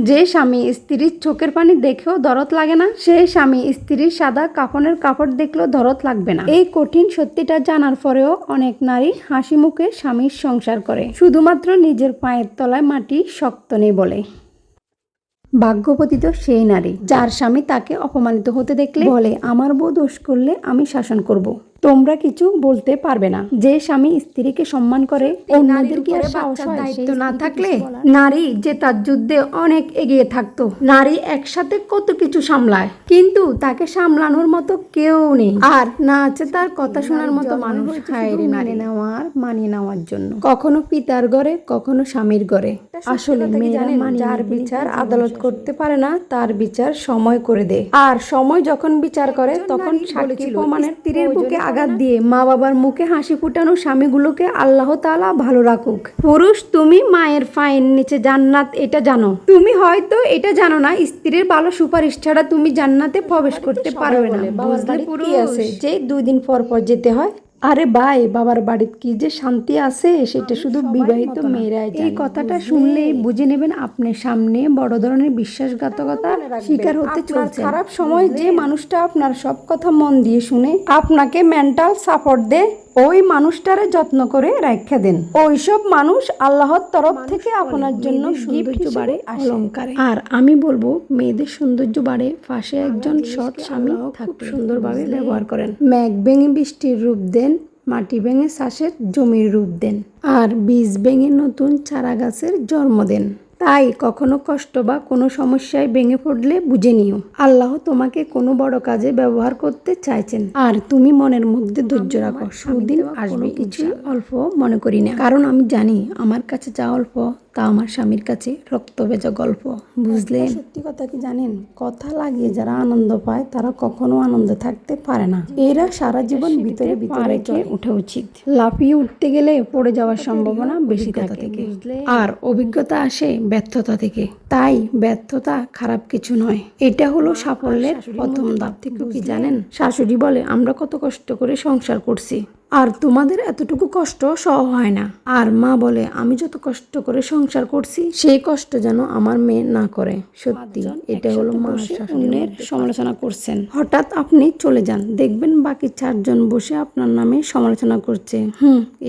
যে স্বামী স্ত্রীর চোখের পানি দেখেও দরদ লাগে না, সেই স্বামী স্ত্রীর সাদা কাফনের কাপড় দেখলেও দরদ লাগবে না। এই কঠিন সত্যিটা জানার পরেও অনেক নারী হাসি মুখে স্বামীর সংসার করে, শুধুমাত্র নিজের পায়ের তলায় মাটি শক্ত নেই বলে। ভাগ্যবতী তো সেই নারী যার স্বামী তাকে অপমানিত হতে দেখলে বলে, আমার বউ দোষ করলে আমি শাসন করব, তোমরা কিছু বলতে পারবে না। যে স্বামী স্ত্রীকে সম্মান করে, অন্যদের কি আর সাহস হয়? দায়িত্ব না থাকলে নারী যে তার যুদ্ধে অনেক এগিয়ে থাকতো। নারী একসাথে কত কিছু সামলায়, কিন্তু তাকে সামলানোর মতো কেউ নেই, আর না আছে তার কথা শোনার মতো মানুষ। মানিয়ে নেওয়ার জন্য কখনো পিতার ঘরে, কখনো স্বামীর ঘরে। আসলে মেয়েরা যার বিচার আদালত করতে পারে না, তার বিচার সময় করে দেয়। আর সময় যখন বিচার করে, তখন সাক্ষী প্রমাণের স্ত্রীর বুকে আঘাত দিয়ে মা বাবার মুখে হাসি ফুটানো স্বামীগুলোকে আল্লাহ তাআলা ভালো রাখুক। পুরুষ, তুমি মায়ের পায়ের নিচে জান্নাত, এটা জানো? তুমি হয়তো এটা জানো না, স্ত্রীর ভালো সুপারিশ ছাড়া তুমি জান্নাতে প্রবেশ করতে পারবে না। বুঝলে কি আছে যে 2 দিন পর পর যেতে হয়? আরে ভাই, বাবার বাড়িতে কি যে শান্তি আছে সেটা শুধু বিবাহিত মেয়েরাই জানে। এই কথাটা শুনলেই বুঝে নেবেন আপনি সামনে বড় ধরনের বিশ্বাসঘাতকতা শিকার হতে চলছে। খারাপ সময় যে মানুষটা আপনার সব কথা মন দিয়ে শুনে আপনাকে মেন্টাল সাপোর্ট দেয়, ওই মানুষটারে যত্ন করে রাখা দেন। ওইসব মানুষ আল্লাহর তরফ থেকে আপনার জন্য সৌন্দর্য বাড়ে, অলংকারে। আর আমি বলবো, মেয়েদের সৌন্দর্য বাড়ে পাশে একজন সৎ স্বামী খুব সুন্দরভাবে ব্যবহার করেন। মেঘ ভেঙে বৃষ্টির রূপ দেন, মাটি ভেঙে চাষের জমির রূপ দেন, আর বীজ ভেঙে নতুন চারা গাছের জন্ম দেন। তাই কখনো কষ্ট বা কোনো সমস্যায় ভেঙে পড়লে বুঝে নিও, আল্লাহ তোমাকে কোনো বড় কাজে ব্যবহার করতে চাইছেন। আর তুমি মনের মধ্যে ধৈর্য রাখো, সুদিন আসবে। কিছু অল্প মনে করি না, কারণ আমি জানি আমার কাছে যা অল্প তা আমার স্বামীর কাছে রক্ত ভেজা গল্প। বুঝলেন? সত্যি কথা কি জানেন, কথা লাগিয়ে যারা আনন্দ পায় তারা কখনো আনন্দে থাকতে পারে না। এরা সারা জীবন ভিতরে রেখে ওঠা উচিত। লাফিয়ে উঠতে গেলে পড়ে যাওয়ার সম্ভাবনা বেশি থাকে, আর অভিজ্ঞতা আসে ব্যর্থতা থেকে। তাই ব্যর্থতা খারাপ কিছু নয়, এটা হলো সাফল্যের প্রথম ধাপ। থেকে কি জানেন, শাশুড়ি বলে, আমরা কত কষ্ট করে সংসার করছি, আর তোমাদের এতটুকু কষ্ট সহ হয় না। আর মা বলে, আমি যত কষ্ট করে সংসার করছি সেই কষ্ট যেন আমার মেয়ে না করে। সত্যি, এটা হলো মা শাশুড়ির সমালোচনা করছেন। হঠাৎ আপনি চলে যান, দেখবেন বাকি 4 জন বসে আপনার নামে সমালোচনা করছে।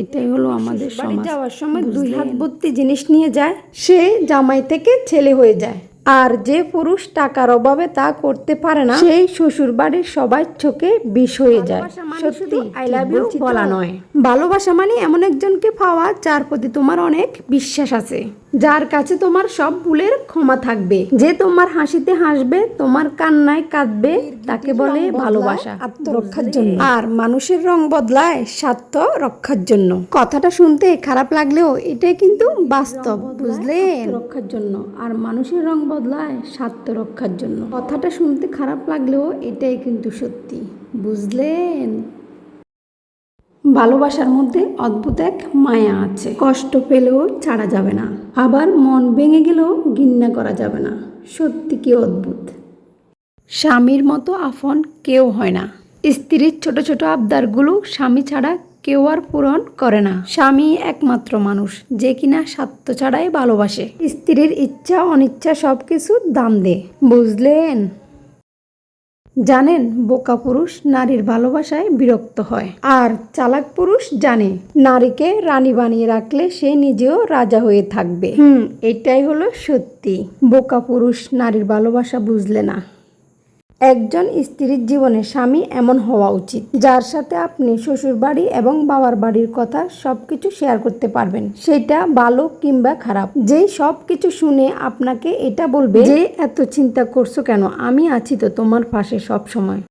এটাই হলো আমাদের সমাজ। যাওয়ার সময় 2 হাত ভর্তি জিনিস নিয়ে যায়, সে জামাই থেকে ছেলে হয়ে যায়। আর যে পুরুষ টাকার অভাবে তা করতে পারে না, সেই শ্বশুর বাড়ির সবাই চোখে বিষ হয়ে যায়। সত্যি, আই লাভ ইউ বলা নয়। ভালোবাসা মানে এমন একজনকে পাওয়া যার প্রতি তোমার অনেক বিশ্বাস আছে, যার কাছে তোমার সব ভুলের ক্ষমা থাকবে, যে তোমার হাসিতে হাসবে, তোমার কান্নায় কাঁদবে। তাকে বলে ভালোবাসা। আত্মরক্ষার জন্য। আর মানুষের রং বদলায় স্বার্থ রক্ষার জন্য। কথাটা শুনতে খারাপ লাগলেও এটাই কিন্তু বাস্তব, বুঝলেন? রক্ষার জন্য। আর মানুষের রং বদলায় স্বার্থ রক্ষার জন্য। কথাটা শুনতে খারাপ লাগলেও এটাই কিন্তু সত্যি, বুঝলেন? ভালোবাসার মধ্যে অদ্ভুত এক মায়া আছে, কষ্ট পেলেও ছাড়া যাবে না, আবার মন ভেঙে গেলেও ঘৃণা করা যাবে না। সত্যি কি অদ্ভুত। স্বামীর মতো আপন কেউ হয় না। স্ত্রীর ছোট ছোট আবদারগুলো স্বামী ছাড়া কেউ আর পূরণ করে না। স্বামী একমাত্র মানুষ যে কিনা স্বার্থ ছাড়াই ভালোবাসে, স্ত্রীর ইচ্ছা অনিচ্ছা সবকিছু দাম দেয়, বুঝলেন? জানেন, বোকা পুরুষ নারীর ভালোবাসায় বিরক্ত হয়, আর চালাক পুরুষ জানে নারীকে রানী বানিয়ে রাখলে সে নিজেও রাজা হয়ে থাকবে। এটাই হলো সত্যি। বোকা পুরুষ নারীর ভালোবাসা বুঝলে না। একজন স্ত্রীর জীবনে স্বামী এমন হওয়া উচিত, যার সাথে আপনি শ্বশুর বাড়ি এবং বাবার বাড়ির কথা সবকিছু শেয়ার করতে পারবেন, সেটা ভালো কিংবা খারাপ। যে সবকিছু শুনে আপনাকে এটা বলবে যে, এত চিন্তা করছো কেন, আমি আছি তো তোমার পাশে সব সময়।